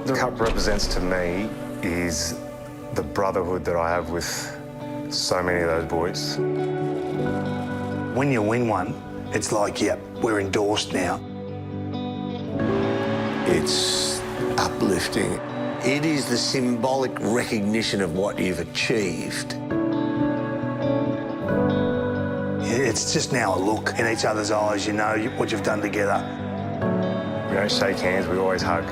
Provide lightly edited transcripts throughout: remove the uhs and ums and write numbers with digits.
What the Cup represents to me is the brotherhood that I have with so many of those boys. When you win one, it's like, yep, we're endorsed now. It's uplifting. It is the symbolic recognition of what you've achieved. It's just now a look in each other's eyes, you know, what you've done together. We don't shake hands, we always hug,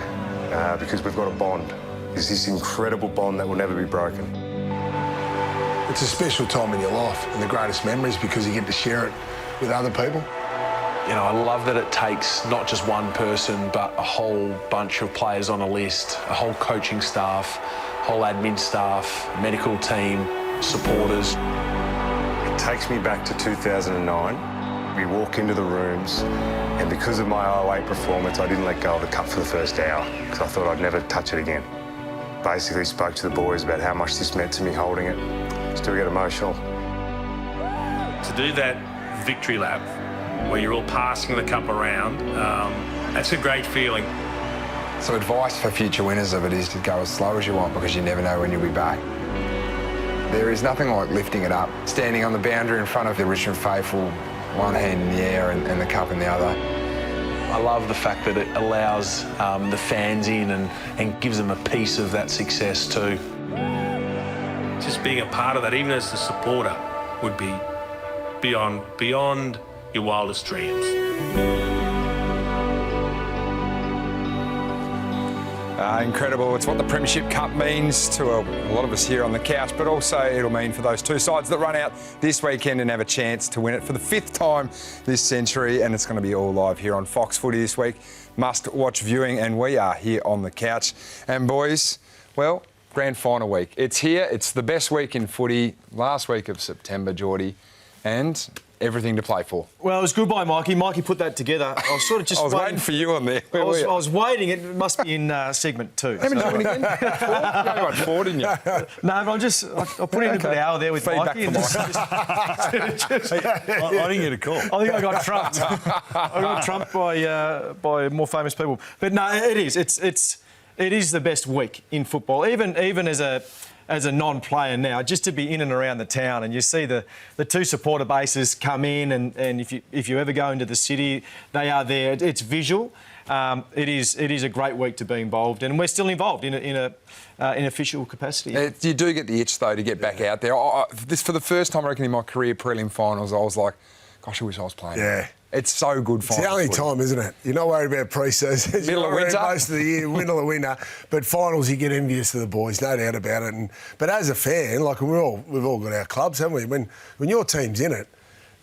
because we've got a bond. It's this incredible bond that will never be broken. It's a special time in your life and the greatest memories because you get to share it with other people. You know, I love that it takes not just one person, but a whole bunch of players on a list, a whole coaching staff, whole admin staff, medical team, supporters. It takes me back to 2009. We walk into the rooms, and because of my 08 performance, I didn't let go of the cup for the first hour because I thought I'd never touch it again. Basically spoke to the boys about how much this meant to me holding it. Still get emotional. To do that victory lap where you're all passing the cup around, that's a great feeling. So advice for future winners of it is to go as slow as you want because you never know when you'll be back. There is nothing like lifting it up, standing on the boundary in front of the Richmond faithful, one hand in the air and the cup in the other. I love the fact that it allows the fans in and gives them a piece of that success too. Just being a part of that, even as a supporter, would be beyond your wildest dreams. Incredible. It's what the Premiership Cup means to a lot of us here on the couch, but also it'll mean for those two sides that run out this weekend and have a chance to win it for the 5th time this century, and it's going to be all live here on Fox Footy this week. Must-watch viewing, and we are here on the couch. And boys, well, grand final week. It's here. It's the best week in footy, last week of September, Geordie, and everything to play for. Well, it was good by Mikey. Mikey put that together. I was sort of just I was waiting for you on there. I was waiting. It must be in segment 2. Haven't you won again? You only won 4, didn't you? No, but I put in a good hour there with Feedback Mikey. from I didn't get a call. I think I got trumped. I got trumped by more famous people. But no, it is. It is the best week in football. Even as a non-player now, just to be in and around the town, and you see the two supporter bases come in, and if you ever go into the city, they are there. It's visual. It is a great week to be involved in, and we're still involved in official capacity. You do get the itch though to get back out there. This for the first time I reckon in my career prelim finals, I was like, gosh, I wish I was playing. Yeah. It's so good finals. It's the only time, isn't it? You're not worried about pre-season. Middle of winter. Most of the year, middle of winter. But finals, you get envious of the boys, no doubt about it. But as a fan, like we've all got our clubs, haven't we? When your team's in it,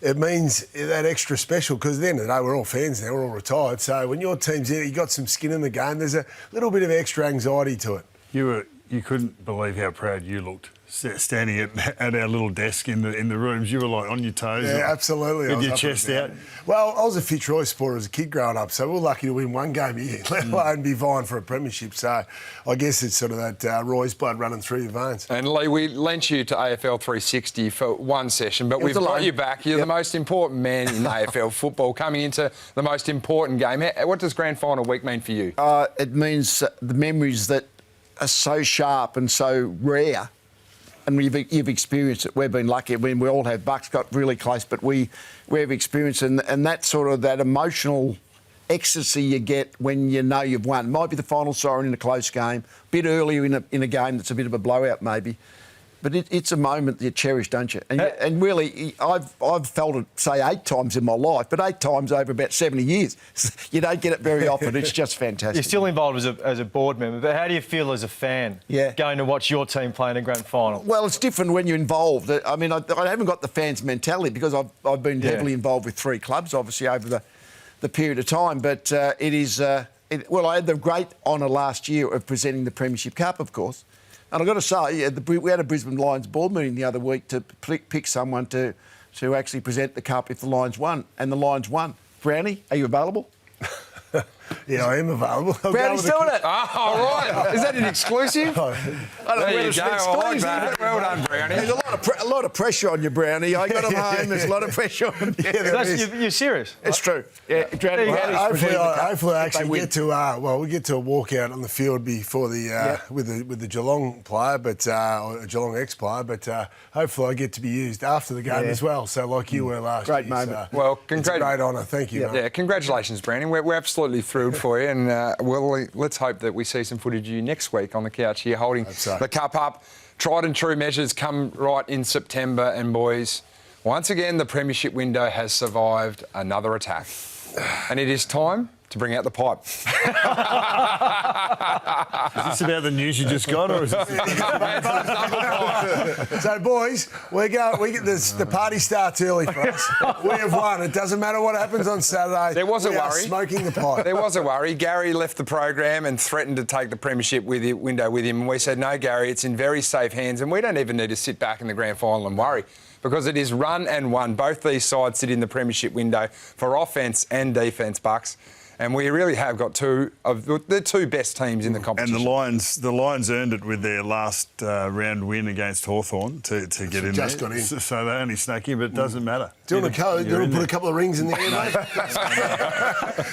it means that extra special because at the end of the day, we're all fans now, we're all retired. So when your team's in it, you got some skin in the game. There's a little bit of extra anxiety to it. You couldn't believe how proud you looked standing at our little desk in the rooms. You were like on your toes. Yeah, absolutely. With your chest out. Well, I was a Fitzroy supporter as a kid growing up, so we were lucky to win one game a year, let alone be vying for a premiership. So I guess it's sort of that Roy's blood running through your veins. And Leigh, we lent you to AFL 360 for one session, but we've got you back. You're the most important man in AFL football coming into the most important game. What does grand final week mean for you? It means the memories that are so sharp and so rare. And you've experienced it. We've been lucky. I mean, we all have. Bucks got really close, but we've experienced it. And that sort of that emotional ecstasy you get when you know you've won. Might be the final siren in a close game, a bit earlier in a game that's a bit of a blowout maybe. But it's a moment that you cherish, don't you? And really, I've felt it, say, 8 times in my life, but 8 times over about 70 years. You don't get it very often. It's just fantastic. You're still involved as a board member, but how do you feel as a fan going to watch your team play in a grand final? Well, it's different when you're involved. I mean, I haven't got the fans' mentality because I've been heavily involved with 3 clubs, obviously, over the period of time. But it is... well, I had the great honour last year of presenting the Premiership Cup, of course. And I've got to say, we had a Brisbane Lions board meeting the other week to pick someone to actually present the cup if the Lions won, and the Lions won. Brownie, are you available? Yeah, I am available. Brownie's doing it. Oh, right. Is that an exclusive? I don't know There whether you it's go. an I like exclusive, that. but- Well done, Brownie. There's a lot of pressure on you, Brownie. I got him home. There's a lot of pressure on him. You're serious? It's true. Yeah, Hopefully, I actually get to we get to a walkout on the field before the with the Geelong player, but or a Geelong ex-player. But hopefully, I get to be used after the game as well. So, like you were last Great year. moment. So Well, it's a great honour. Thank you. mate. Yeah, congratulations, Brandon. We're absolutely thrilled for you, and let's hope that we see some footage of you next week on the couch here holding the cup up. Tried and true measures come right in September, and boys, once again, the Premiership window has survived another attack, and it is time to bring out the pipe. Is this about the news you just got, or is this... So, boys, the party starts early for us. We have won. It doesn't matter what happens on Saturday. There was a we are worry. smoking the pipe. There was a worry. Gary left the program and threatened to take the Premiership window with him. And we said, no, Gary, it's in very safe hands, and we don't even need to sit back in the grand final and worry, because it is run and won. Both these sides sit in the Premiership window for offence and defence, Bucks. And we really have got two of the two best teams in the competition. And the Lions earned it with their last round win against Hawthorn to get in just there. got in. So they only snuck in, but it doesn't matter. Do you want to put a couple of rings in the air, mate?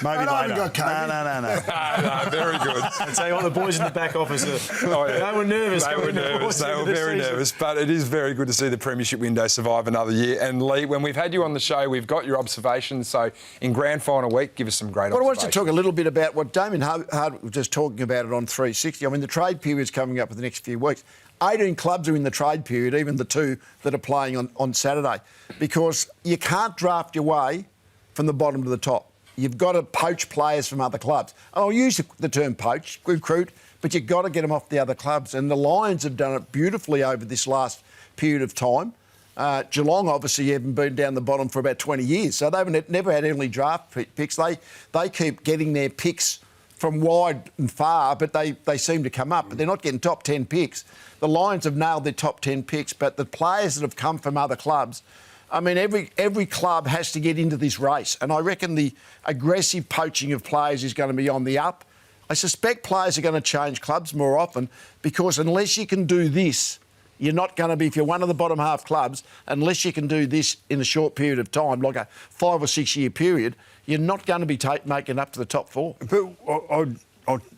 Maybe I haven't later. got COVID. No. Very good. I tell you what, the boys in the back office they were nervous. They were nervous. They were very nervous. But it is very good to see the Premiership window survive another year. And Leigh, when we've had you on the show, we've got your observations. So in grand final week, give us some great Well, I observations. wanted to talk a little bit about what Damien Hard was just talking about it on 360. I mean, the trade period's coming up in the next few weeks. 18 clubs are in the trade period, even the two that are playing on Saturday, because you can't draft your way from the bottom to the top. You've got to poach players from other clubs. And I'll use the term poach, recruit, but you've got to get them off the other clubs. And the Lions have done it beautifully over this last period of time. Geelong obviously haven't been down the bottom for about 20 years, so they've never had early draft picks. They keep getting their picks from wide and far, but they seem to come up. But they're not getting top 10 picks. The Lions have nailed their top 10 picks, but the players that have come from other clubs, I mean, every club has to get into this race. And I reckon the aggressive poaching of players is going to be on the up. I suspect players are going to change clubs more often, because unless you can do this, you're not going to be, if you're one of the bottom half clubs, unless you can do this in a short period of time, like a 5 or 6 year period, you're not going to be making up to the top four. But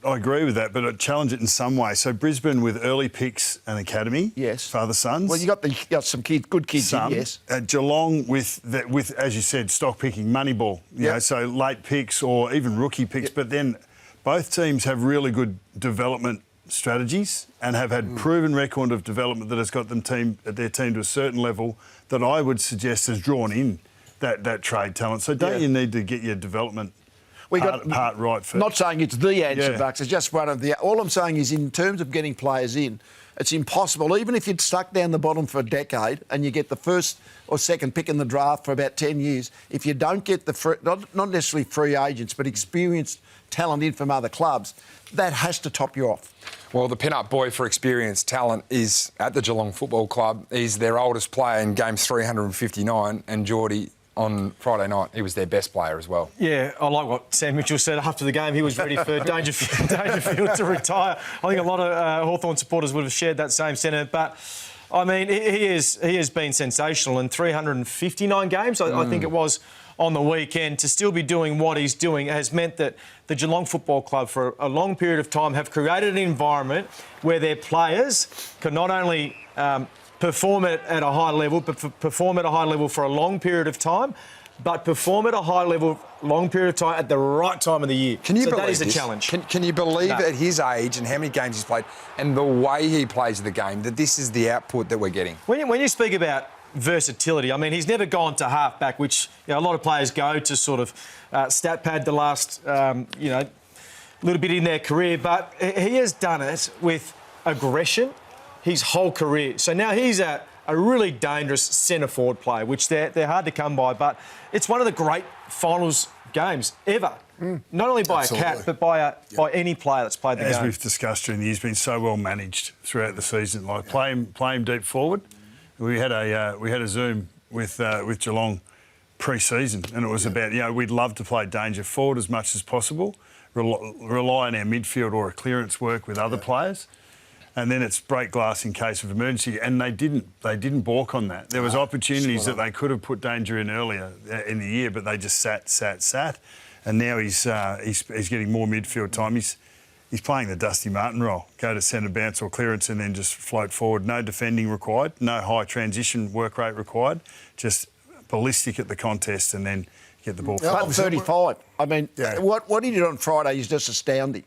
I agree with that, but I'd challenge it in some way. So Brisbane with early picks and academy, yes, father-sons. Well, you got some good kids, some, yes. Geelong with as you said, stock picking, Moneyball. You know, so late picks or even rookie picks. But then both teams have really good development strategies and have had proven record of development that has got their team to a certain level that I would suggest has drawn in that trade talent. So don't you need to get your development part right first? Not saying it's the answer, Bucks. It's just one of the... All I'm saying is, in terms of getting players in, it's impossible. Even if you'd stuck down the bottom for a decade and you get the first or second pick in the draft for about 10 years, if you don't get the not necessarily free agents, but experienced talent in from other clubs, that has to top you off. Well, the pin-up boy for experienced talent is at the Geelong Football Club. He's their oldest player in game 359, and Geordie, on Friday night, he was their best player as well. Yeah, I like what Sam Mitchell said after the game. He was ready for Dangerfield to retire. I think a lot of Hawthorn supporters would have shared that same sentiment. But, I mean, he has been sensational in 359 games, I think it was, on the weekend. To still be doing what he's doing has meant that the Geelong Football Club, for a long period of time, have created an environment where their players can not only perform at a high level, but perform at a high level for a long period of time, but perform at a high level, long period of time, at the right time of the year. Can you believe that is this? a challenge. Can you believe at his age and how many games he's played and the way he plays the game, that this is the output that we're getting? When you speak about versatility, I mean, he's never gone to half-back, which a lot of players go to sort of stat pad the last, little bit in their career, but he has done it with aggression his whole career. So now he's a really dangerous centre-forward player, which they're hard to come by, but it's one of the great finals games ever. Not only by a cat, but by any player that's played the game. As we've discussed during the year, he's been so well managed throughout the season. Like play him deep forward. We had a Zoom with Geelong pre-season, and it was about we'd love to play danger forward as much as possible, rely on our midfield or a clearance work with other players. And then it's break glass in case of emergency. And they didn't balk on that. There was opportunities that they could have put danger in earlier in the year, but they just sat. And now he's getting more midfield time. He's playing the Dusty Martin role. Go to centre bounce or clearance and then just float forward. No defending required, no high transition work rate required. Just ballistic at the contest and then get the ball forward. But 35. I mean, what he did on Friday is just astounding.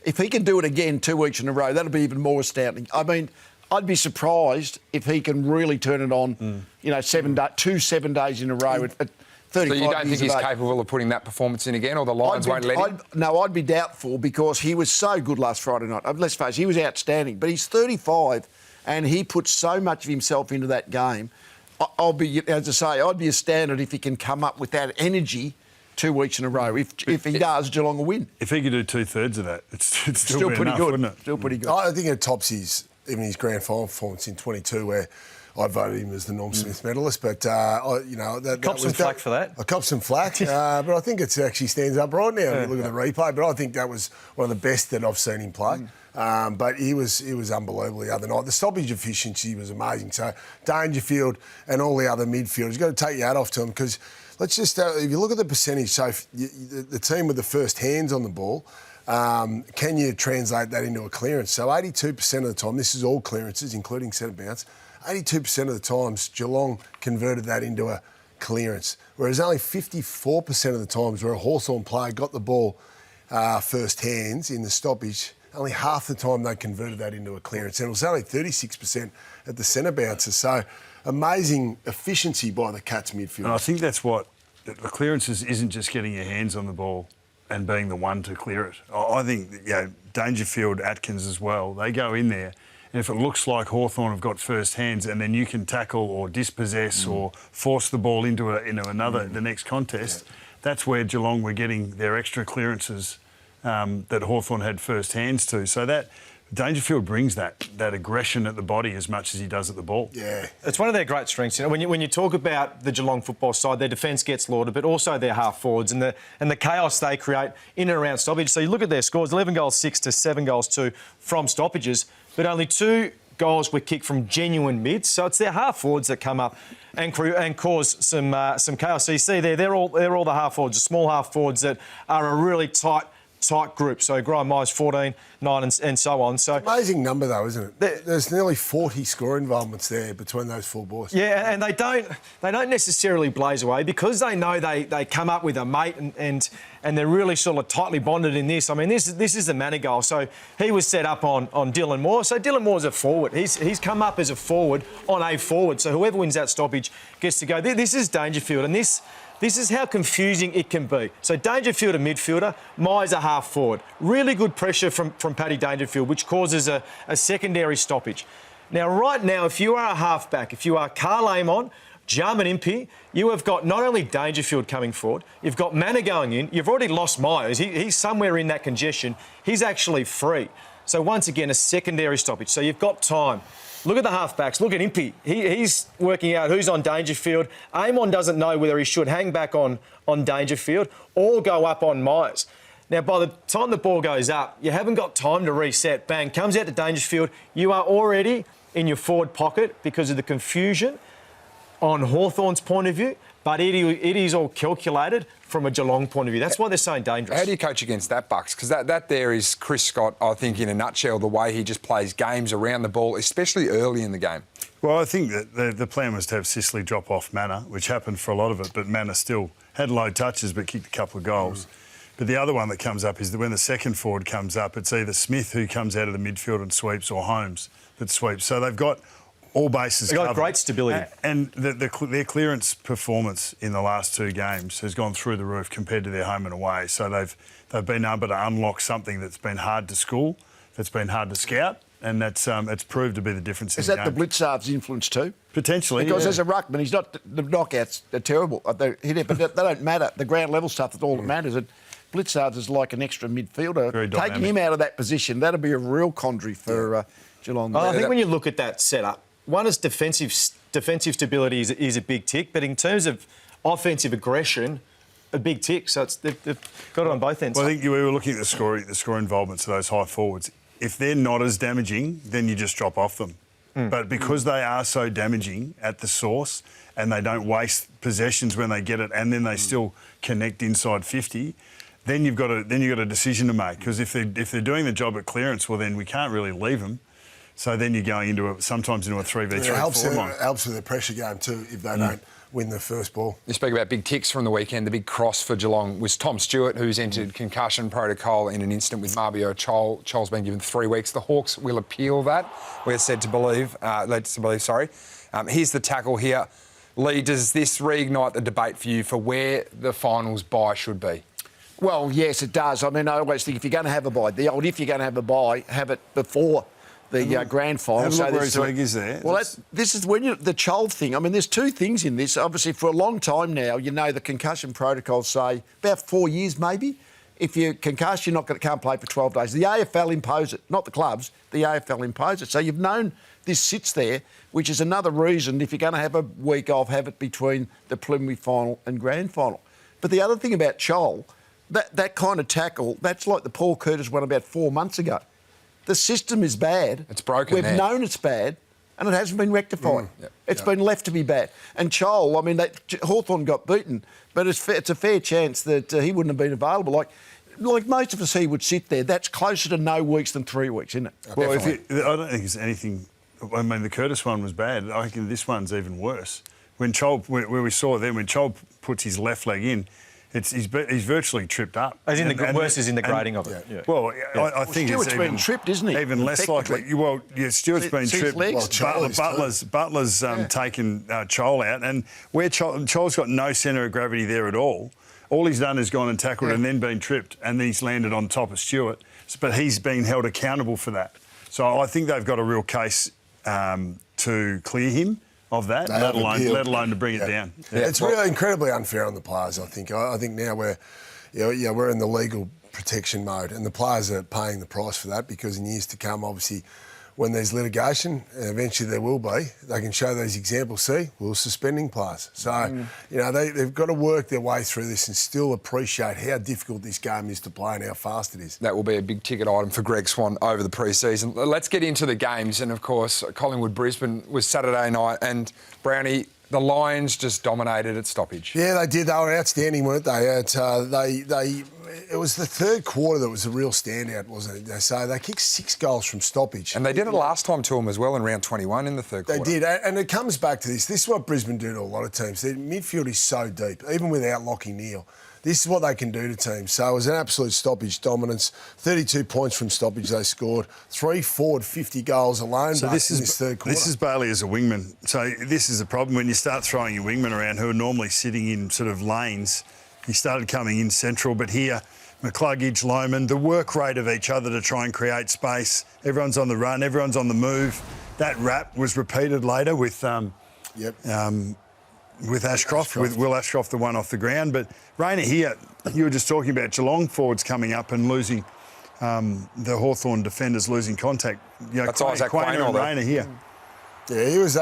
If he can do it again 2 weeks in a row, that'll be even more astounding. I mean, I'd be surprised if he can really turn it on, 7 days in a row at 35 So you don't think he's age. capable of putting that performance in again, or the Lions won't let him? No, I'd be doubtful because he was so good last Friday night. Let's face it, he was outstanding. But he's 35 and he puts so much of himself into that game. I'd be astounded if he can come up with that energy 2 weeks in a row. If he does, Geelong will win. If he could do 2/3 of that, it's still pretty enough, good. wouldn't it? Still pretty good. I think it tops his grand final performance in 22, where I voted him as the Norm Smith medalist, but Cop some flack for that. I copped some flack, but I think it actually stands up right now. If you look at the replay, but I think that was one of the best that I've seen him play. But he was unbelievable the other night. The stoppage efficiency was amazing. So Dangerfield and all the other midfielders, you've got to take your hat off to them because let's just if you look at the percentage. So the team with the first hands on the ball. Can you translate that into a clearance? So 82% of the time, this is all clearances, including centre bounce. 82% of the times, Geelong converted that into a clearance, whereas only 54% of the times where a Hawthorn player got the ball first hands in the stoppage, only half the time they converted that into a clearance. And it was only 36% at the centre bounces. So amazing efficiency by the Cats midfield. And I think that's what the clearances isn't just getting your hands on the ball and being the one to clear it. I think Dangerfield, Atkins as well, they go in there. And if it looks like Hawthorn have got first hands and then you can tackle or dispossess or force the ball into the next contest, that's where Geelong were getting their extra clearances that Hawthorn had first hands to. So that Dangerfield brings that aggression at the body as much as he does at the ball. Yeah. It's one of their great strengths. When you talk about the Geelong football side, their defence gets lauded, but also their half forwards and the chaos they create in and around stoppage. So you look at their scores: 11 goals 6 to 7 goals 2 from stoppages, but only 2 goals were kicked from genuine mids. So it's their half forwards that come up and cause some chaos. So you see they're all the half forwards, the small half forwards that are a really tight group. So Graham Myers 14, 9 and so on. So amazing number though, isn't it? There's nearly 40 score involvements there between those 4 boys. Yeah, and they don't necessarily blaze away because they know they come up with a mate and they're really sort of tightly bonded in this. I mean, this is the Manigal. So he was set up on Dylan Moore. So Dylan Moore's a forward. He's come up as a forward on a forward. So whoever wins that stoppage gets to go. This is Dangerfield, and this is how confusing it can be. So Dangerfield a midfielder, Myers a half forward. Really good pressure from Paddy Dangerfield, which causes a secondary stoppage. Now, right now, if you are a halfback, if you are Carl Amon, Jarman Impey, you have got not only Dangerfield coming forward, you've got Manor going in, you've already lost Myers. He's somewhere in that congestion. He's actually free. So once again, a secondary stoppage. So you've got time. Look at the halfbacks. Look at Impey. He's working out who's on Dangerfield. Amon doesn't know whether he should hang back on Dangerfield or go up on Myers. Now, by the time the ball goes up, you haven't got time to reset. Bang, comes out to Dangerfield. You are already in your forward pocket because of the confusion on Hawthorn's point of view, but it is all calculated from a Geelong point of view. That's why they're saying dangerous. How do you coach against that, Bucks? Because that there is Chris Scott, I think, in a nutshell, the way he just plays games around the ball, especially early in the game. Well, I think that the plan was to have Sicily drop off Manor, which happened for a lot of it, but Manor still had low touches but kicked a couple of goals. But the other one that comes up is that when the second forward comes up, it's either Smith who comes out of the midfield and sweeps or Holmes that sweeps. So they've got all bases covered. They've got great stability. And their clearance performance in the last 2 games has gone through the roof compared to their home and away. So they've been able to unlock something that's been hard to school, that's been hard to scout, and that's it's proved to be the difference in the game. Is that the Blitzard's influence too? Potentially, because as a ruckman, he's not. The knockouts are terrible. They hit it, but they don't matter. The ground level stuff is all that matters. And Blitzard is like an extra midfielder. Taking him out of that position, that'll be a real quandary for Geelong. I think when you look at that setup, one is defensive stability is a big tick, but in terms of offensive aggression, a big tick. So they've got it on both ends. Well, I think we were looking at the score involvements of those high forwards. If they're not as damaging, then you just drop off them. But because they are so damaging at the source and they don't waste possessions when they get it and then they still connect inside 50, then you've got a decision to make. Because if they're doing the job at clearance, well, then we can't really leave them. So then you're going sometimes into a 3v3 It helps forward line. It helps with the pressure game too if they don't win the first ball. You speak about big ticks from the weekend. The big cross for Geelong was Tom Stewart, who's entered concussion protocol in an incident with Marbio Chol. Chol's been given 3 weeks. The Hawks will appeal that. We're led to believe. Here's the tackle here. Leigh, does this reignite the debate for you for where the finals bye should be? Well, yes, it does. I mean, I always think if you're going to have a bye, if you're going to have a bye, have it before the grand final. Have a look where his leg is there. Well, this is when the Chol thing. I mean, there's 2 things in this. Obviously, for a long time now, the concussion protocols say about 4 years maybe. If you're concussed, can't play for 12 days. The AFL impose it, not the clubs. The AFL impose it. So you've known this sits there, which is another reason if you're going to have a week off, have it between the preliminary final and grand final. But the other thing about Chol, that kind of tackle, that's like the Paul Curtis one about 4 months ago. The system is bad. It's broken. We've known it's bad, and it hasn't been rectified. It's been left to be bad. And Chol, I mean, Hawthorn got beaten, but it's a fair chance that he wouldn't have been available. Like most of us, he would sit there. That's closer to no weeks than 3 weeks, isn't it? Well, I don't think it's anything. I mean, the Curtis one was bad. I think this one's even worse. When Chol, where we saw then, when Chol puts his left leg in, he's virtually tripped up. Worse is in the grading of it. Yeah. Well, I think Stewart's it's been tripped, isn't he? Even less likely. Well, yeah, Stewart's been tripped. Well, Butler's taken Chol out, and where Chol's got no centre of gravity there at all. All he's done is gone and tackled and then been tripped, and then he's landed on top of Stewart. But he's been held accountable for that. So I think they've got a real case to clear him of that, let alone to bring it down. Yeah. It's really incredibly unfair on the players, I think. I think now we're in the legal protection mode and the players are paying the price for that because in years to come, obviously, when there's litigation, and eventually there will be, they can show those examples. See, we're suspending players. So, they've got to work their way through this and still appreciate how difficult this game is to play and how fast it is. That will be a big ticket item for Greg Swan over the pre-season. Let's get into the games. And, of course, Collingwood-Brisbane was Saturday night and, Brownie, the Lions just dominated at Stoppage. Yeah, they did. They were outstanding, weren't they? It was the third quarter that was a real standout, wasn't it? So they kicked 6 goals from Stoppage. And they did it last time to them as well in round 21 in the third quarter. They did, and it comes back to this. This is what Brisbane do to a lot of teams. Their midfield is so deep, even without Lachie Neale. This is what they can do to teams. So it was an absolute Stoppage dominance. 32 points from Stoppage they scored. 3 forward, 50 goals alone in this third quarter. This is Bailey as a wingman. So this is a problem when you start throwing your wingmen around who are normally sitting in sort of lanes. He started coming in central, but here, McCluggage, Lohman, the work rate of each other to try and create space. Everyone's on the run, everyone's on the move. That rap was repeated later with Ashcroft, with Will Ashcroft, the one off the ground. But Rayner here, you were just talking about Geelong forwards coming up and losing, the Hawthorn defenders losing contact. That's Isaac Quaynor and Rayner here. Yeah, he was.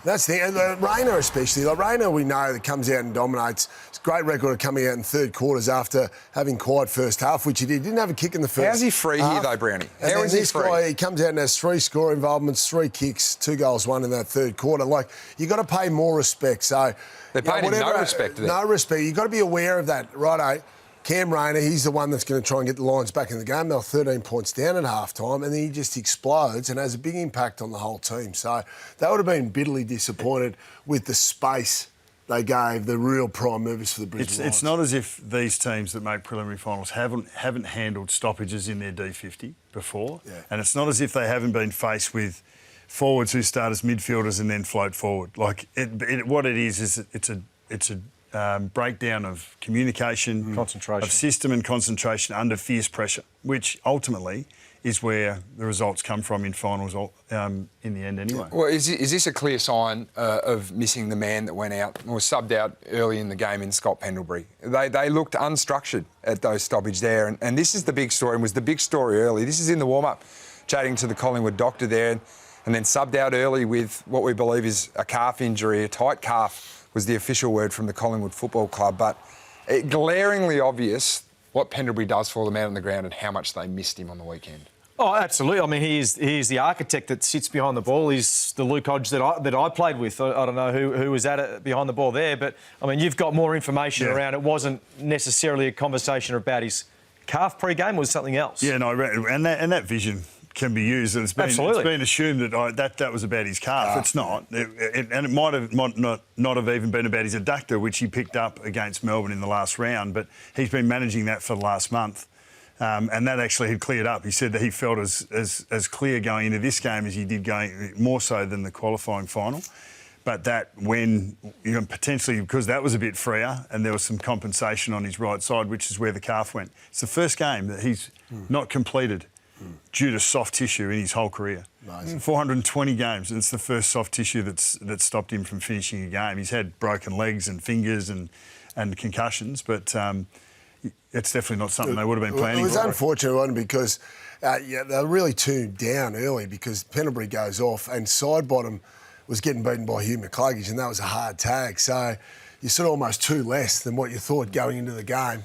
That's the Rayner especially. Like Rayner, we know that comes out and dominates. It's a great record of coming out in third quarters after having quiet first half, which he did. Didn't have a kick in the first. How's he free here though, Brownie? How is he free? Guy, he comes out and has 3 score involvements, 3 kicks, 2 goals, 1 in that third quarter. Like you got to pay more respect. So they're paying him no respect. No respect. You got to be aware of that, righto. Cam Rayner, he's the one that's going to try and get the Lions back in the game. They were 13 points down at half-time, and then he just explodes and has a big impact on the whole team. So they would have been bitterly disappointed with the space they gave the real prime movers for the Brisbane Lions. It's not as if these teams that make preliminary finals haven't handled stoppages in their D50 before, and it's not as if they haven't been faced with forwards who start as midfielders and then float forward. Like what it is it's a breakdown of communication, concentration, of system and concentration under fierce pressure, which ultimately is where the results come from in finals in the end anyway. Well, is this a clear sign of missing the man that went out or subbed out early in the game in Scott Pendlebury? They looked unstructured at those Stoppage there, and this is the big story and was the big story early. This is in the warm-up, chatting to the Collingwood doctor there, and then subbed out early with what we believe is a calf injury, a tight calf was the official word from the Collingwood Football Club. But glaringly obvious what Pendlebury does for them out on the ground and how much they missed him on the weekend. Oh, absolutely. I mean, he is the architect that sits behind the ball. He's the Luke Hodge that I played with. I don't know who was at it behind the ball there, but, I mean, you've got more information around. It wasn't necessarily a conversation about his calf pre-game, it was something else. Yeah, no, and that vision can be used. It's been assumed that was about his calf. It's not. And it might not have even been about his adductor, which he picked up against Melbourne in the last round, but he's been managing that for the last month. And that actually had cleared up. He said that he felt as clear going into this game as he did going, more so than the qualifying final. But that when, potentially, because that was a bit freer and there was some compensation on his right side, which is where the calf went. It's the first game that he's not completed due to soft tissue in his whole career. Amazing. 420 games, and it's the first soft tissue that's stopped him from finishing a game. He's had broken legs and fingers and concussions, but it's definitely not something they would have been planning. It was unfortunate, wasn't it? Because they were really tuned down early because Pendlebury goes off and Sidebottom was getting beaten by Hugh McCluggage, and that was a hard tag. So you're sort of almost two less than what you thought going into the game.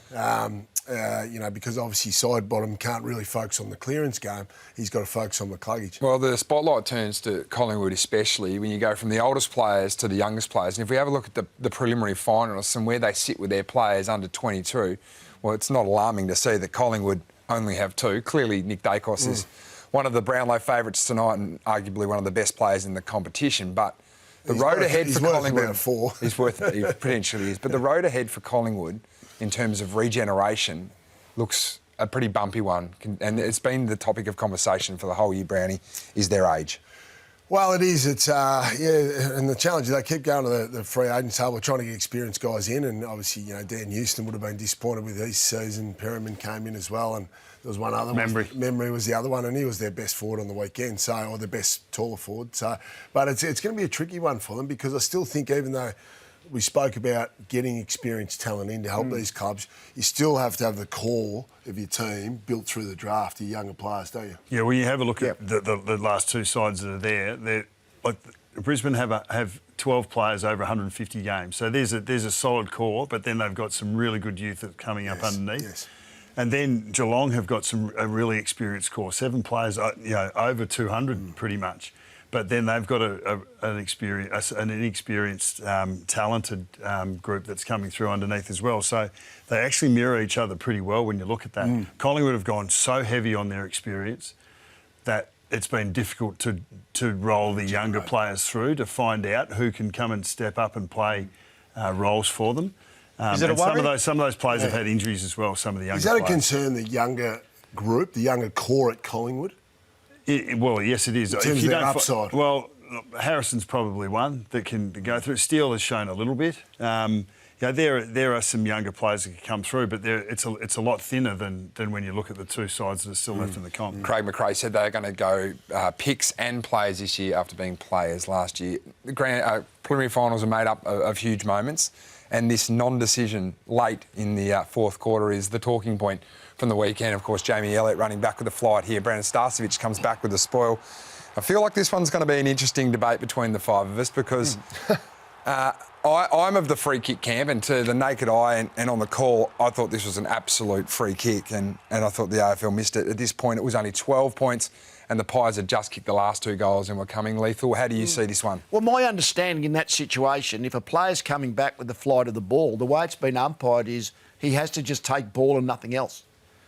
Because obviously Sidebottom can't really focus on the clearance game. He's got to focus on McCluggage. Well, the spotlight turns to Collingwood, especially when you go from the oldest players to the youngest players. And if we have a look at the preliminary finalists and where they sit with their players under 22, well, it's not alarming to see that Collingwood only have two. Clearly, Nick Dacos is one of the Brownlow favourites tonight and arguably one of the best players in the competition. But the road ahead for Collingwood... He's worth it. He potentially is. But the road ahead for Collingwood, in terms of regeneration, looks a pretty bumpy one. And it's been the topic of conversation for the whole year, Brownie, is their age. Well, it is. It's and the challenge, they keep going to the free agents table, trying to get experienced guys in, and obviously, Dan Houston would have been disappointed with his season. Perriman came in as well, and there was one other one. Memory was the other one, and he was their best forward on the weekend, or the best taller forward. But it's going to be a tricky one for them because I still think, even though we spoke about getting experienced talent in to help these clubs, you still have to have the core of your team built through the draft, your younger players, don't you? Yeah, when you have a look at the last two sides that are there, Brisbane have 12 players over 150 games. So there's a solid core, but then they've got some really good youth that's coming up underneath. Yes. And then Geelong have got a really experienced core, 7 players, over 200 pretty much. But then they've got an inexperienced, talented group that's coming through underneath as well. So they actually mirror each other pretty well when you look at that. Collingwood have gone so heavy on their experience that it's been difficult to roll the younger players through to find out who can come and step up and play roles for them. Is it a worry? Some of those players have had injuries as well, some of the younger players. Is that a concern, the younger group, the younger core at Collingwood? Well, yes, it is. In terms of their upside. Well, Harrison's probably one that can go through. Steele has shown a little bit. There are some younger players that can come through, but it's a lot thinner than when you look at the two sides that are still left in the comp. Craig McRae said they're going to go picks and players this year after being players last year. The preliminary finals are made up of huge moments, and this non-decision late in the fourth quarter is the talking point from the weekend. Of course, Jamie Elliott running back with a flight here. Brandon Starcevich comes back with a spoil. I feel like this one's going to be an interesting debate between the five of us because I'm of the free kick camp, and to the naked eye and on the call, I thought this was an absolute free kick, and I thought the AFL missed it. At this point, it was only 12 points, and the Pies had just kicked the last 2 goals and were coming lethal. How do you see this one? Well, my understanding in that situation, if a player's coming back with the flight of the ball, the way it's been umpired is he has to just take ball and nothing else.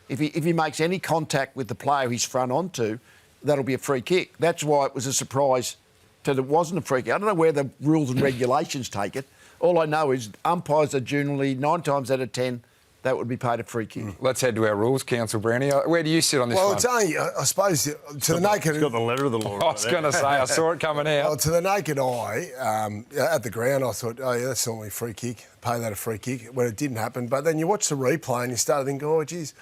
If he makes any contact with the player he's front onto, that'll be a free kick. That's why it was a surprise that it wasn't a free kick. I don't know where the rules and regulations take it. All I know is umpires are generally 9 times out of 10 that would be paid a free kick. Let's head to our rules, Council Brownie. Where do you sit on this one? Well, it's only, I suppose, to the naked... It's got the letter of the law. I was going to say, I saw it coming out. Well, to the naked eye, at the ground, I thought, oh, yeah, that's normally a free kick. Pay that a free kick when it didn't happen. But then you watch the replay and you start thinking, oh, geez,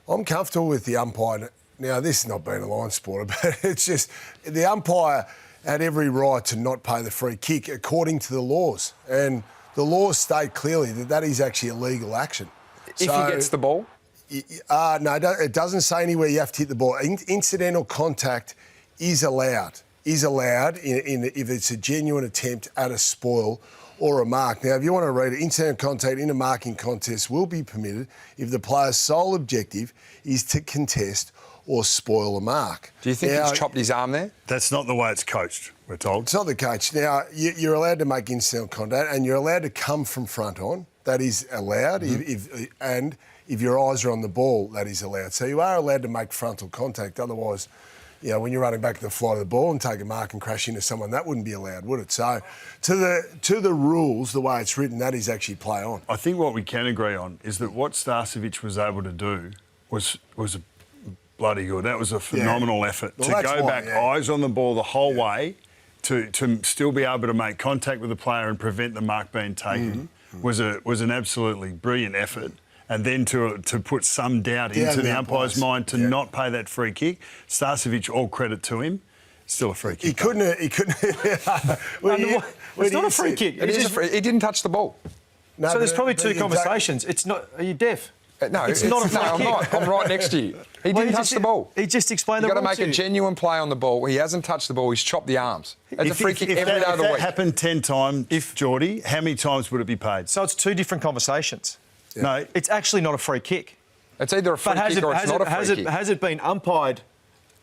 I'm comfortable with the umpire. Now, this has not been a line sport, but it's just the umpire had every right to not pay the free kick according to the laws. And the laws state clearly that is actually a legal action. If he gets the ball? No, it doesn't say anywhere you have to hit the ball. Incidental contact is allowed. If it's a genuine attempt at a spoil or a mark. Now, if you want to read it, in-sound contact in a marking contest will be permitted if the player's sole objective is to contest or spoil a mark. Do you think he's chopped his arm there? That's not the way it's coached, we're told. It's not the coach. Now, you're allowed to make in-sound contact and you're allowed to come from front on. That is allowed. If your eyes are on the ball, that is allowed. So you are allowed to make frontal contact. Otherwise, when you're running back to the flight of the ball and take a mark and crash into someone, that wouldn't be allowed, would it? So to the rules, the way it's written, that is actually play on. I think what we can agree on is that what Starcevic was able to do was bloody good. That was a phenomenal effort. Well, to go back, eyes on the ball the whole way, to still be able to make contact with the player and prevent the mark being taken was an absolutely brilliant effort. And then to put some doubt into the umpire's mind to not pay that free kick. Starcevic, all credit to him, still a free kick. He couldn't. It's not a free kick. He didn't touch the ball. No, so there's probably two conversations. It's not. Are you deaf? No, it's not a free I'm kick. not. I'm right next to you. He didn't touch the ball. He just explained the You've got rule to make a genuine play on the ball. He hasn't touched the ball. He's chopped the arms. That's a free kick every day of the week. If that happened 10 times, Geordie, how many times would it be paid? So it's two different conversations. Yeah. No. It's actually not a free kick. It's either a free kick or it's not a free kick. Has it been umpired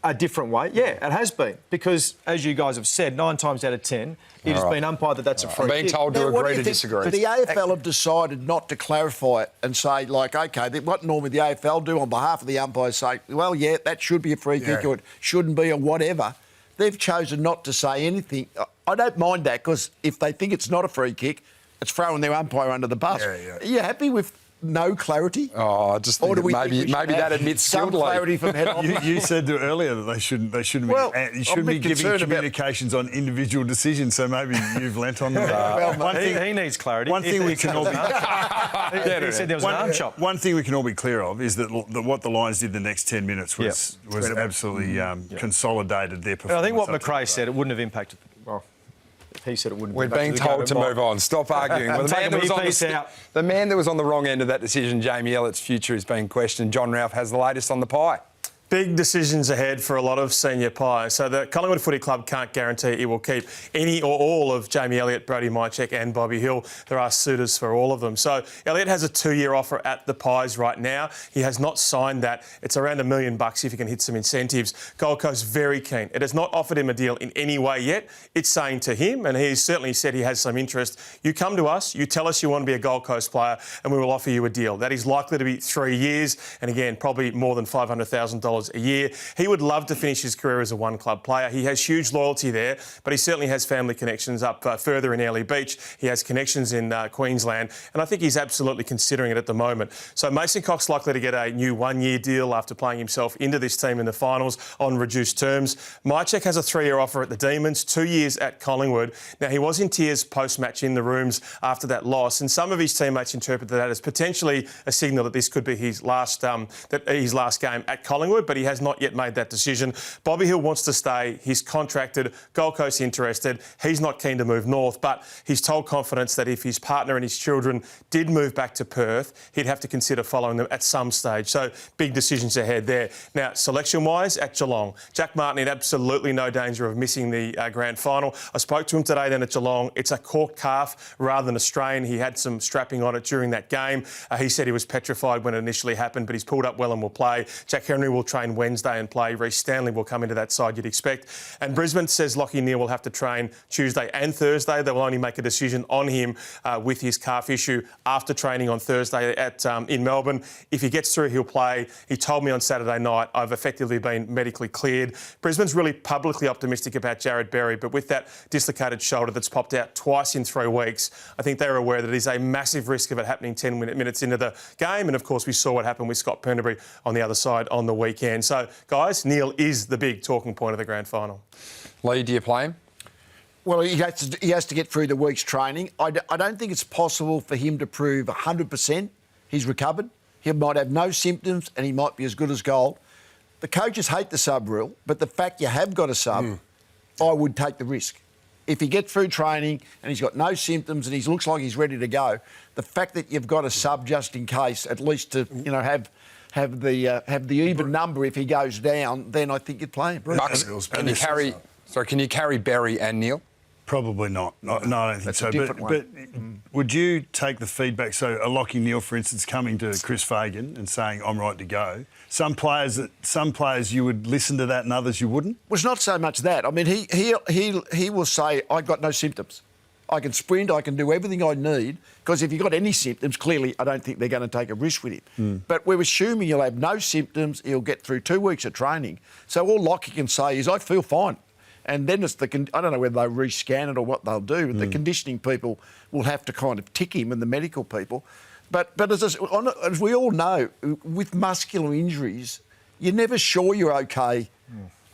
a different way? Yeah, it has been. Because, as you guys have said, 9 times out of 10, it has been umpired that's a free kick. I'm being told to agree to disagree. The AFL have decided not to clarify it and say, like, OK, what normally the AFL do on behalf of the umpires say, well, yeah, that should be a free kick or it shouldn't be or whatever. They've chosen not to say anything. I don't mind that because if they think it's not a free kick, it's throwing their umpire under the bus. Are you happy with no clarity? Oh, I just think maybe that admits some clarity from head on. You said earlier that they shouldn't be giving communications on individual decisions. So maybe you've lent on that. He needs clarity. One thing we can all be he said there was an arm chop. One thing we can all be clear of is that what the Lions did the next 10 minutes was absolutely consolidated their performance. I think what McRae said, it wouldn't have impacted. Well, he said it wouldn't. We're being told to move on. Stop arguing. Well, the man that was on the wrong end of that decision, Jamie Elliott's future is being questioned. John Ralph has the latest on the pie. Big decisions ahead for a lot of senior players. So the Collingwood Footy Club can't guarantee it will keep any or all of Jamie Elliott, Brody Mychek and Bobby Hill. There are suitors for all of them. So Elliott has a 2-year offer at the Pies right now. He has not signed that. It's around $1 million if he can hit some incentives. Gold Coast very keen. It has not offered him a deal in any way yet. It's saying to him, and he's certainly said he has some interest, you come to us, you tell us you want to be a Gold Coast player and we will offer you a deal. That is likely to be 3 years and again, probably more than $500,000 a year. He would love to finish his career as a one-club player. He has huge loyalty there, but he certainly has family connections up further in Airlie Beach. He has connections in Queensland, and I think he's absolutely considering it at the moment. So Mason Cox likely to get a new 1-year deal after playing himself into this team in the finals on reduced terms. Mychek has a 3-year offer at the Demons, 2 years at Collingwood. Now, he was in tears post-match in the rooms after that loss, and some of his teammates interpreted that as potentially a signal that this could be his last game at Collingwood, but he has not yet made that decision. Bobby Hill wants to stay. He's contracted. Gold Coast interested. He's not keen to move north, but he's told Confidence that if his partner and his children did move back to Perth, he'd have to consider following them at some stage. So big decisions ahead there. Now, selection-wise, at Geelong, Jack Martin in absolutely no danger of missing the grand final. I spoke to him today then at Geelong. It's a cork calf rather than a strain. He had some strapping on it during that game. He said he was petrified when it initially happened, but he's pulled up well and will play. Jack Henry will train Wednesday and play. Reece Stanley will come into that side, you'd expect. And Brisbane says Lachie Neale will have to train Tuesday and Thursday. They will only make a decision on him with his calf issue after training on Thursday in Melbourne. If he gets through, he'll play. He told me on Saturday night, I've effectively been medically cleared. Brisbane's really publicly optimistic about Jared Berry, but with that dislocated shoulder that's popped out twice in 3 weeks, I think they're aware that it is a massive risk of it happening 10 minutes into the game. And of course, we saw what happened with Scott Penderbury on the other side on the weekend. So, guys, Neale is the big talking point of the grand final. Leigh, do you play him? Well, he has to get through the week's training. I don't think it's possible for him to prove 100% he's recovered. He might have no symptoms and he might be as good as gold. The coaches hate the sub rule, but the fact you have got a sub, I would take the risk. If he gets through training and he's got no symptoms and he looks like he's ready to go, the fact that you've got a sub just in case, at least to have the even number if he goes down, then I think you'd play him. Bucks, can you carry Berry and Neale? Probably not. No, I don't think That's so. a different But would you take the feedback? So, a Lachie Neale, for instance, coming to Chris Fagan and saying, "I'm right to go." Some players you would listen to that, and others you wouldn't. Well, it's not so much that. I mean, he will say, "I got no symptoms. I can sprint. I can do everything I need." Because if you've got any symptoms, clearly, I don't think they're going to take a risk with him. But we're assuming he'll have no symptoms. He'll get through 2 weeks of training. So all Lachie can say is, "I feel fine." And then it's I don't know whether they rescan it or what they'll do, but the conditioning people will have to kind of tick him and the medical people. But as we all know, with muscular injuries, you're never sure you're okay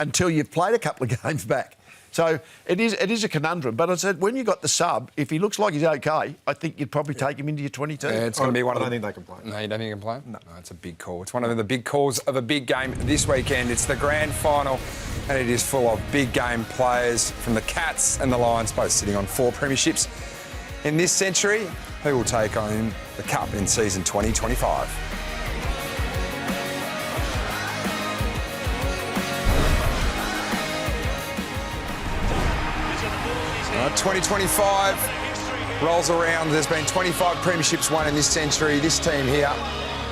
until you've played a couple of games back. So it is a conundrum. But I said, when you got the sub, if he looks like he's okay, I think you'd probably take him into your 22. Yeah, it's going to be one of I the... don't think they can play. No, you don't think you can play? No, it's a big call. It's one of the big calls of a big game this weekend. It's the grand final, and it is full of big game players from the Cats and the Lions, both sitting on 4 premierships in this century. Who will take home the Cup in season 2025? 2025 rolls around. There's been 25 premierships won in this century. This team here,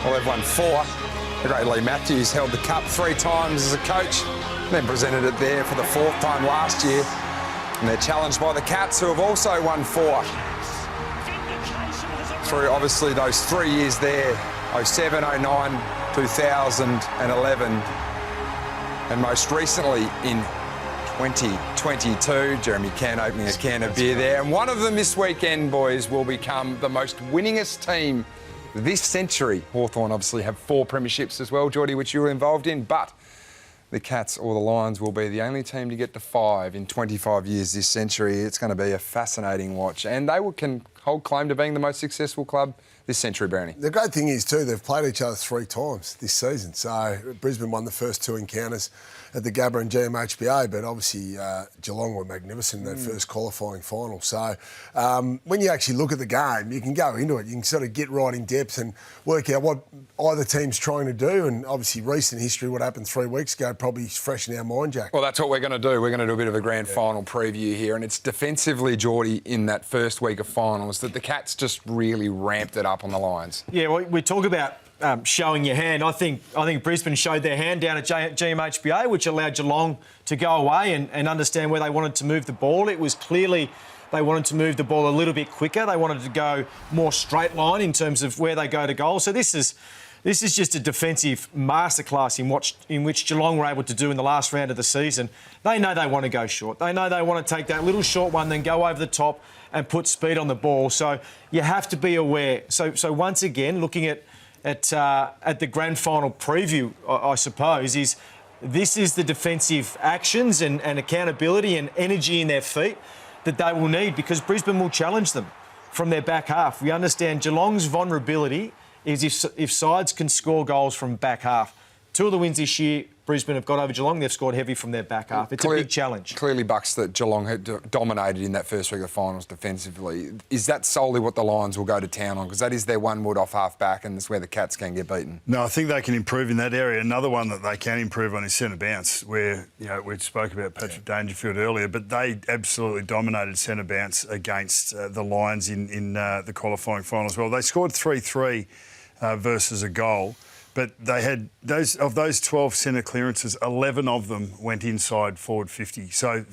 well, they've won 4. The great Leigh Mathews held the Cup 3 times as a coach, then presented it there for the 4th time last year. And they're challenged by the Cats, who have also won 4. Through, obviously, those 3 years there, 07, 09, 2011, and most recently in 2022. Jeremy Can opening a can of beer there. And one of them this weekend, boys, will become the most winningest team this century. Hawthorn obviously have 4 premierships as well, Geordie, which you were involved in, but the Cats or the Lions will be the only team to get to 5 in 25 years this century. It's going to be a fascinating watch, and they can hold claim to being the most successful club this century, Brownie. The great thing is, too, they've played each other 3 times this season. So Brisbane won the first 2 encounters at the Gabba and GMHBA, but obviously Geelong were magnificent in that first qualifying final. So when you actually look at the game, you can go into it. You can sort of get right in depth and work out what either team's trying to do. And obviously recent history, what happened 3 weeks ago, probably fresh in our mind, Jack. Well, that's what we're going to do. We're going to do a bit of a grand final preview here. And it's defensively, Geordie, in that first week of finals that the Cats just really ramped it up on the Lions. Yeah, well, we talk about showing your hand. I think Brisbane showed their hand down at GMHBA, which allowed Geelong to go away and understand where they wanted to move the ball. It was clearly they wanted to move the ball a little bit quicker. They wanted to go more straight line in terms of where they go to goal. So this is just a defensive masterclass in which Geelong were able to do in the last round of the season. They know they want to go short. They know they want to take that little short one, then go over the top and put speed on the ball. So you have to be aware. So once again, looking at the grand final preview, I suppose, this is the defensive actions and accountability and energy in their feet that they will need, because Brisbane will challenge them from their back half. We understand Geelong's vulnerability is if sides can score goals from back half. 2 of the wins this year, Brisbane have got over Geelong. They've scored heavy from their back half. It's a big challenge. Clearly, Bucks, that Geelong had dominated in that first week of finals defensively. Is that solely what the Lions will go to town on? Because that is their one wood off half-back, and that's where the Cats can get beaten. No, I think they can improve in that area. Another one that they can improve on is centre bounce, where, we spoke about Patrick Dangerfield earlier, but they absolutely dominated centre bounce against the Lions in the qualifying final as well. They scored 3-3 versus a goal. But they had those 12 centre clearances, 11 of them went inside forward 50. So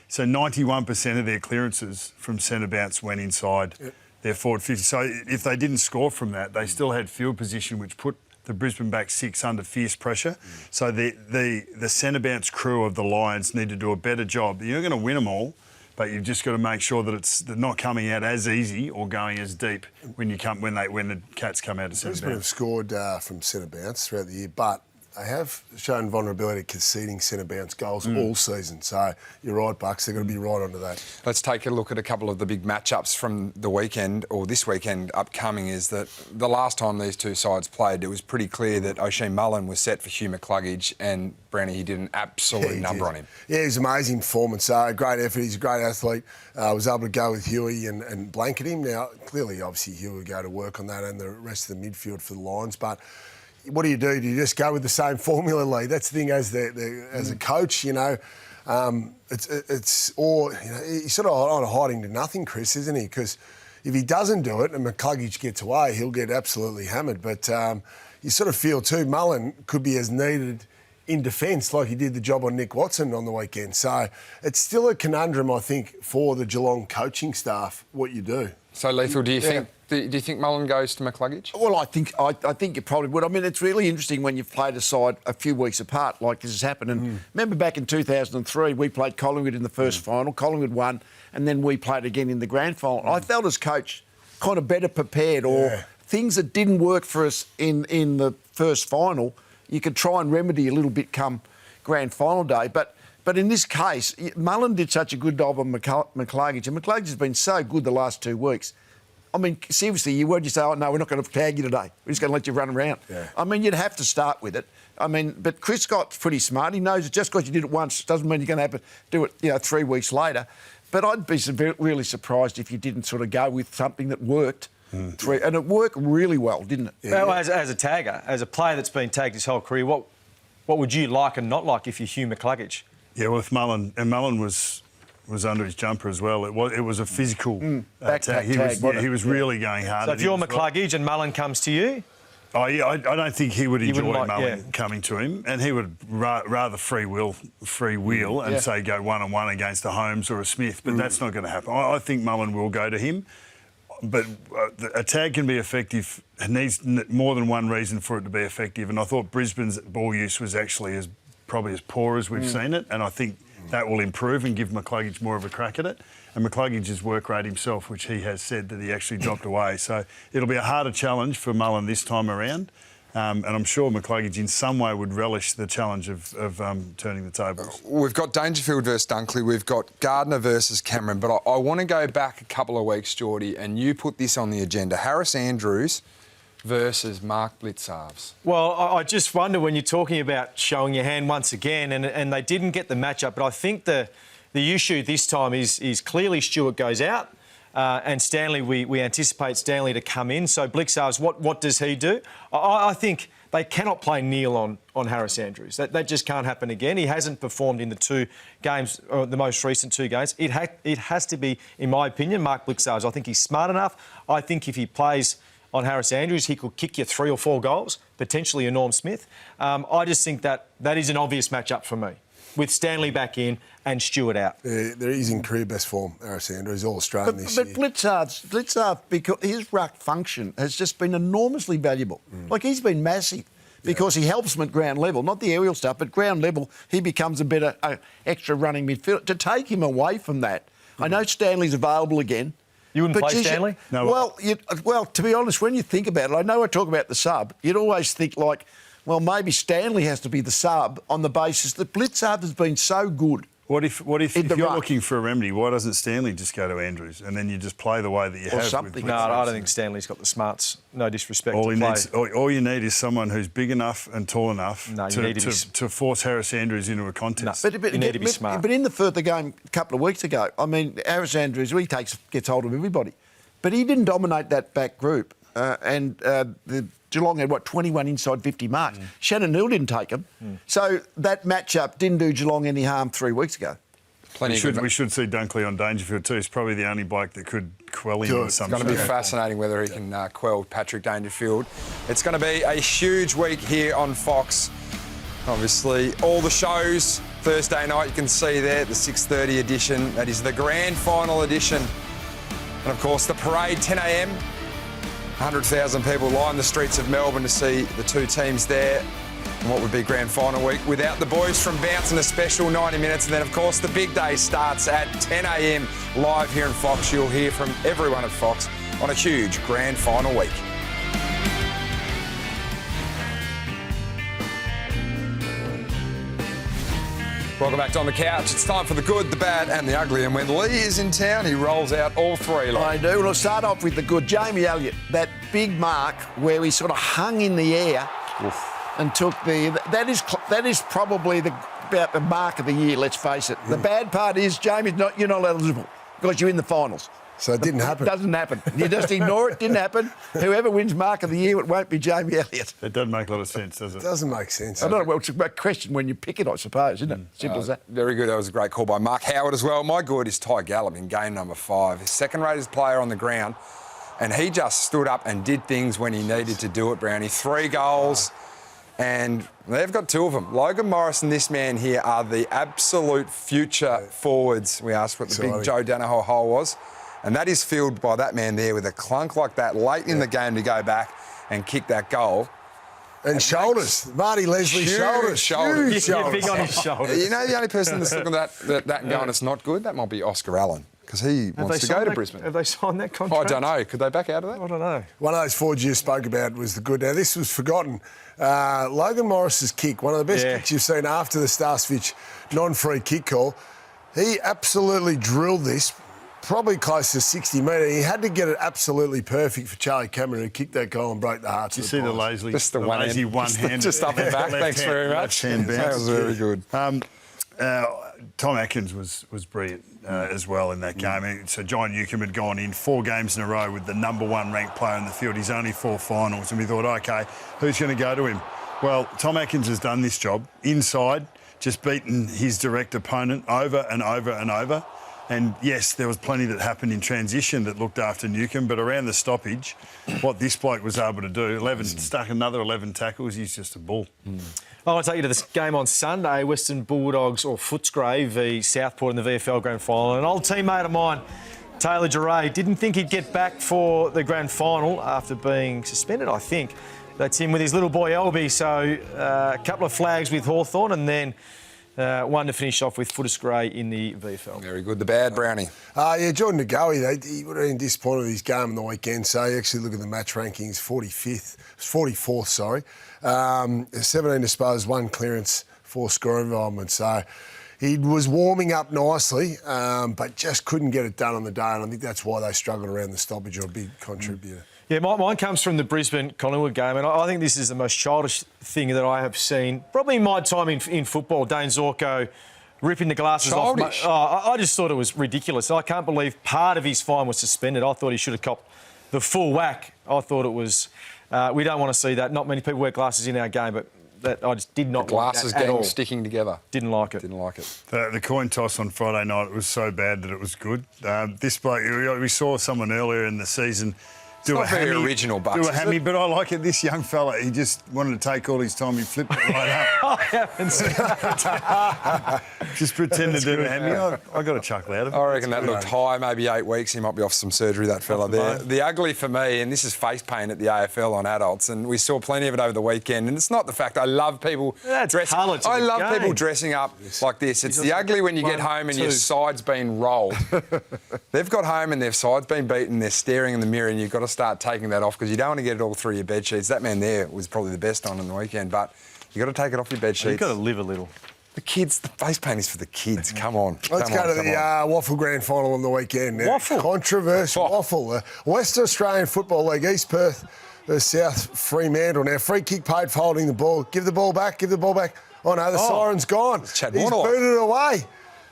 91% of their clearances from centre bounce went inside their forward 50. So if they didn't score from that, they still had field position, which put the Brisbane back 6 under fierce pressure. So the centre bounce crew of the Lions need to do a better job. You're going to win them all, but you've just got to make sure that they're not coming out as easy or going as deep when the Cats come out of centre bounce. Brisbane have scored from centre bounce throughout the year, but they have shown vulnerability conceding centre bounce goals all season. So you're right, Bucks. They're going to be right onto that. Let's take a look at a couple of the big matchups from the weekend, or this weekend upcoming. Is that the last time these two sides played, it was pretty clear that O'Shea Mullen was set for Hugh McCluggage, and Brownie, he did an absolute number on him. Yeah, it was an amazing performance. Great effort. He's a great athlete. Was able to go with Huey and blanket him. Now, clearly, obviously, Huey would go to work on that and the rest of the midfield for the Lions, but what do? Do you just go with the same formula, Lee? That's the thing as a coach, He's sort of on a hiding to nothing, Chris, isn't he? Because if he doesn't do it and McCluggage gets away, he'll get absolutely hammered. But you sort of feel too, Mullen could be as needed in defence like he did the job on Nick Watson on the weekend. So it's still a conundrum, I think, for the Geelong coaching staff, what you do. So, Lethal, do you think Mullen goes to McCluggage? Well, I think you probably would. I mean, it's really interesting when you've played a side a few weeks apart, like this has happened. And remember back in 2003, we played Collingwood in the first final. Collingwood won, and then we played again in the grand final. I felt as coach kind of better prepared, or things that didn't work for us in the first final, you could try and remedy a little bit come grand final day. But in this case, Mullen did such a good job on McCluggage, and McCluggage has been so good the last 2 weeks. I mean, seriously, you would just say, oh, no, we're not going to tag you today. We're just going to let you run around. Yeah. I mean, you'd have to start with it. I mean, but Chris Scott's pretty smart. He knows that just because you did it once doesn't mean you're going to have to do it, 3 weeks later. But I'd be really surprised if you didn't sort of go with something that worked. And it worked really well, didn't it? Yeah. Well, as a tagger, as a player that's been tagged his whole career, what would you like and not like if you're Hugh McCluggage? Yeah, well, if Mullen was under his jumper as well. It was a physical tag. He was really going hard. So if you're McCluggage and Mullen comes to you? Oh, yeah, I don't think he would enjoy Mullen coming to him, and he would rather freewheel and say go one-on-one against a Holmes or a Smith, but that's not going to happen. I think Mullen will go to him, but a tag can be effective. It needs more than one reason for it to be effective, and I thought Brisbane's ball use was actually probably as poor as we've seen it, and I think that will improve and give McCluggage more of a crack at it. And McCluggage's work rate himself, which he has said that he actually dropped away. So it'll be a harder challenge for Mullen this time around. And I'm sure McCluggage in some way would relish the challenge of turning the tables. We've got Dangerfield versus Dunkley. We've got Gardner versus Cameron. But I want to go back a couple of weeks, Geordie, and you put this on the agenda. Harris Andrews versus Mark Blitzarves. Well, I just wonder when you're talking about showing your hand once again, and they didn't get the matchup, but I think the issue this time is clearly Stewart goes out, and Stanley, we anticipate Stanley to come in. So Blitzarves, what does he do? I think they cannot play Neil on Harris Andrews. That just can't happen again. He hasn't performed in the 2 games, or the most recent 2 games. It has to be, in my opinion, Mark Blitzarves. I think he's smart enough. I think if he plays on Harris Andrews, he could kick you 3 or 4 goals, potentially a Norm Smith. I just think that is an obvious matchup for me, with Stanley back in and Stewart out. There he's in career best form, Harris Andrews, All-Australian this year. But Blitzarves, because his ruck function has just been enormously valuable. Like, he's been massive because he helps him at ground level, not the aerial stuff, but ground level, he becomes a better extra running midfielder. To take him away from that, I know Stanley's available again. You wouldn't play Stanley? No. Well, to be honest, when you think about it, I know I talk about the sub, you'd always think like, well, maybe Stanley has to be the sub on the basis that Blitzarves has been so good. What if you're looking for a remedy, why doesn't Stanley just go to Andrews and then you just play the way that you have? Something. No, I don't think Stanley's got the smarts. No disrespect. All you need is someone who's big enough and tall enough to force Harris Andrews into a contest. No, but you need to be smart. But in the further game a couple of weeks ago, I mean, Harris Andrews, gets hold of everybody, but he didn't dominate that back group, and the Geelong had, 21 inside 50 marks. Shannon Neal didn't take them. So that matchup didn't do Geelong any harm 3 weeks ago. We should see Dunkley on Dangerfield too. He's probably the only bloke that could quell him in some It's going to be fascinating whether he can quell Patrick Dangerfield. It's going to be a huge week here on Fox. Obviously, all the shows, Thursday night, you can see there, the 6:30 edition. That is the grand final edition. And, of course, the parade, 10 a.m. 100,000 people line the streets of Melbourne to see the 2 teams there. And what would be grand final week without the boys from Bounce and a special 90 minutes. And then, of course, the big day starts at 10 a.m. live here in Fox. You'll hear from everyone at Fox on a huge grand final week. Welcome back to On the Couch. It's time for the good, the bad and the ugly. And when Leigh is in town, he rolls out all 3. I do. We'll start off with the good. Jamie Elliott, that big mark where he sort of hung in the air and took that is probably about the mark of the year, let's face it. The bad part is, Jamie, you're not eligible because you're in the finals. So it didn't happen. It doesn't happen. You just ignore it. Didn't happen. Whoever wins Mark of the Year, it won't be Jamie Elliott. It doesn't make a lot of sense, does it? It doesn't make sense. I don't know. Well, it's a question when you pick it, I suppose, isn't it? Simple as that. Very good. That was a great call by Mark Howard as well. My good is Ty Gallup in game number 5. His second-rated player on the ground, and he just stood up and did things when he needed to do it, Brownie. 3 goals, and they've got 2 of them. Logan Morris and this man here are the absolute future forwards. We asked what the big Joe Danaher hole was, and that is filled by that man there with a clunk like that late in the game to go back and kick that goal. And shoulders. Marty Leslie's Huge shoulders. You're big on his shoulders. You know the only person that's looking at that and going, it's not good? That might be Oscar Allen, because he wants to go to Brisbane. Have they signed that I contract? don't know. Could they back out of that? I don't know. One of those forwards you spoke about was the good. Now, this was forgotten. Logan Morris's kick, one of the best kicks you've seen after the Starsvich non-free kick call. He absolutely drilled this, probably close to 60 metre. He had to get it absolutely perfect for Charlie Cameron, who kicked that goal and broke the hearts. You see the lazy, Just the lazy one-hand, just up and back. Thanks very much. Left-hand bounce. That was very good. Tom Atkins was brilliant as well in that game. So John Newcombe had gone in 4 games in a row with the #1 ranked player in the field. He's only 4 finals, and we thought, OK, who's going to go to him? Well, Tom Atkins has done this job inside, just beaten his direct opponent over and over and over. And yes, there was plenty that happened in transition that looked after Newcombe, but around the stoppage, what this bloke was able to do, stuck another 11 tackles. He's just a bull. I want to take you to this game on Sunday, Western Bulldogs or Footscray v Southport in the VFL Grand Final. An old teammate of mine, Taylor Duray, didn't think he'd get back for the Grand Final after being suspended, I think. That's him with his little boy Elby, so a couple of flags with Hawthorn and then one to finish off with Footscray in the VFL. Very good. The bad Brownie. Jordan Ngoe, he would have been disappointed with his game on the weekend. So you actually look at the match rankings, 44th, sorry. 17 disposed, 1 clearance, 4 score involvement. So he was warming up nicely, but just couldn't get it done on the day. And I think that's why they struggled around the stoppage, or a big contributor. Yeah, mine comes from the Brisbane Collingwood game, and I think this is the most childish thing that I have seen, probably in my time in football. Dane Zorko ripping the glasses off. I just thought it was ridiculous. I can't believe part of his fine was suspended. I thought he should have copped the full whack. I thought it was... we don't want to see that. Not many people wear glasses in our game, but that I just did not like that at all. Sticking together. Didn't like it. Didn't like it. The coin toss on Friday night was so bad that it was good. This bloke, we saw someone earlier in the season do a hammy. Original, Bucks, do a hammy, but I like it. This young fella, he just wanted to take all his time. He flipped it right up. I haven't seen that. Just pretended to do a hammy. I got a chuckle out of it. I reckon that looked high, maybe 8 weeks. He might be off some surgery, that fella there. The ugly for me, and this is face paint at the AFL on adults, and we saw plenty of it over the weekend, and it's not the fact I love people dressing up. I love people dressing up like this. It's the ugly when you get home and your side's been rolled. They've got home and their side's been beaten, they're staring in the mirror, and you've got to start taking that off because you don't want to get it all through your bed sheets. That man there was probably the best on the weekend, but you've got to take it off your bed sheets. You've got to live a little. The kids, the face paint is for the kids. Come on. Let's go to the Waffle Grand Final on the weekend. Now, Waffle? Controversial Waffle. West Australian Football League, East Perth versus South Fremantle. Now, free kick paid for holding the ball. Give the ball back, give the ball back. Oh, no, the siren's gone. He's booted it away.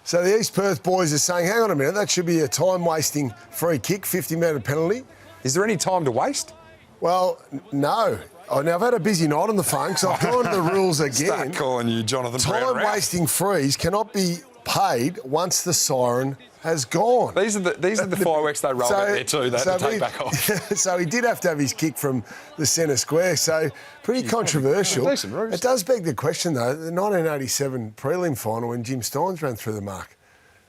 So the East Perth boys are saying, hang on a minute, that should be a time-wasting free kick, 50-metre penalty. Is there any time to waste? Well, no. Now, I've had a busy night on the phone, so I've gone to the rules again. Start calling you Jonathan Brown. Time-wasting frees cannot be paid once the siren has gone. These are the fireworks they roll out there too. They have to take back off. So he did have to have his kick from the centre square. So pretty controversial. It does beg the question, though, the 1987 prelim final when Jim Steins ran through the mark.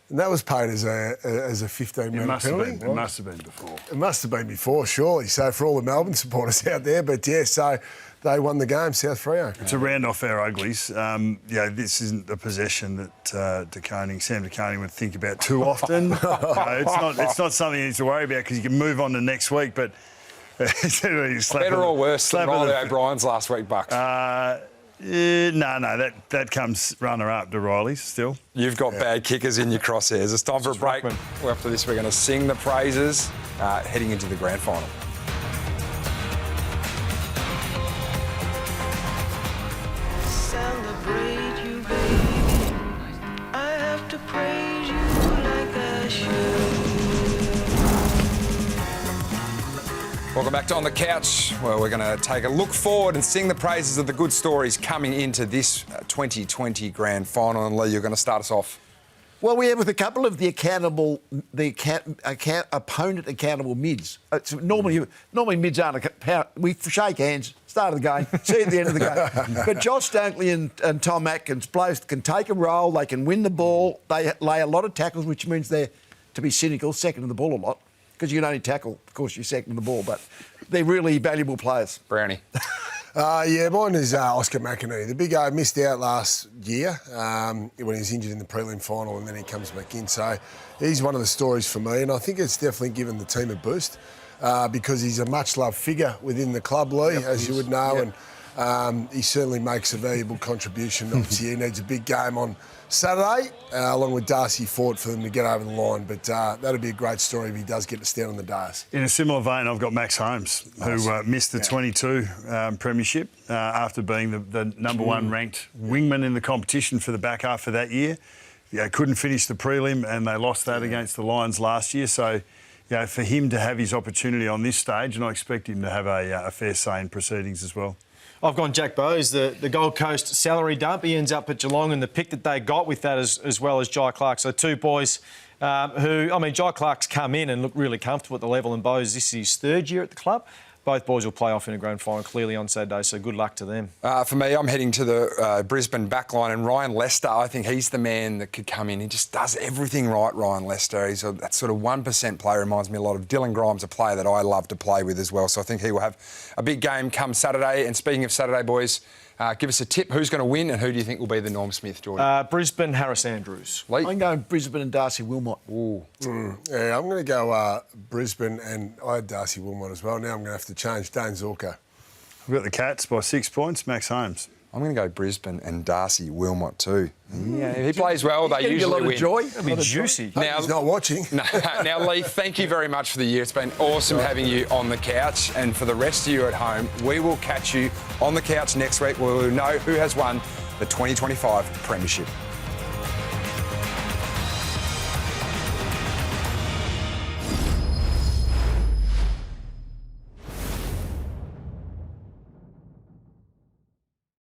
And that was paid as a 15-minute penalty. It must have been before. It must have been before, surely. So for all the Melbourne supporters out there, but yeah, so they won the game, South Freo. To round off our uglies, this isn't a possession that Sam De Koning would think about too often. It's not something he needs to worry about because you can move on to next week. But better or worse than Riley O'Brien's last week, Bucks. No, that comes runner-up to Riley's still. You've got bad kickers in your crosshairs. It's time for a break. After this, we're going to sing the praises heading into the grand final. Celebrate you, baby. I have to praise you like I should. Welcome back to On the Couch. Well, we're going to take a look forward and sing the praises of the good stories coming into this 2020 Grand Final. And Leigh, you're going to start us off. Well, we have with a couple of the opponent accountable mids. Normally mids aren't. We shake hands, start of the game, see at the end of the game. But Josh Dunkley and Tom Atkins both can take a role. They can win the ball. They lay a lot of tackles, which means they're, to be cynical, second to the ball a lot. Because you can only tackle, of course, you're second to the ball. But they're really valuable players. Brownie. Yeah, mine is Oscar McInerney. The big guy missed out last year when he was injured in the prelim final, and then he comes back in. So he's one of the stories for me, and I think it's definitely given the team a boost because he's a much-loved figure within the club, Leigh, as you would know, and he certainly makes a valuable contribution. Obviously, he needs a big game on Saturday, along with Darcy Fort, for them to get over the line. But that'd be a great story if he does get to stand on the dais. In a similar vein, I've got Max Holmes, who missed the 22 Premiership after being the number one ranked wingman in the competition for the back half of that year. Yeah, couldn't finish the prelim, and they lost that against the Lions last year. So, for him to have his opportunity on this stage, and I expect him to have a fair say in proceedings as well. I've gone Jack Bowes, the Gold Coast salary dump. He ends up at Geelong, and the pick that they got with that as well as Jai Clark. So two boys Jai Clark's come in and looked really comfortable at the level, and Bowes, this is his third year at the club. Both boys will play off in a grand final clearly on Saturday, so good luck to them. For me, I'm heading to the Brisbane backline, and Ryan Lester, I think he's the man that could come in. He just does everything right, Ryan Lester. He's that sort of 1% player, reminds me a lot of Dylan Grimes, a player that I love to play with as well. So I think he will have a big game come Saturday. And speaking of Saturday, boys, give us a tip. Who's going to win, and who do you think will be the Norm Smith, Jordan? Brisbane, Harris Andrews. Leigh? I'm going Brisbane and Darcy Wilmot. Ooh. Yeah, I'm going to go Brisbane, and I had Darcy Wilmot as well. Now I'm going to have to change Dane Zorko. We've got the Cats by 6 points, Max Holmes. I'm going to go Brisbane and Darcy Wilmot too. Yeah, he plays well. They usually a lot win. Of joy. It'll be juicy. Now, he's not watching. Now, Leigh, thank you very much for the year. It's been awesome having you on the couch. And for the rest of you at home, we will catch you on the couch next week where we'll know who has won the 2025 Premiership.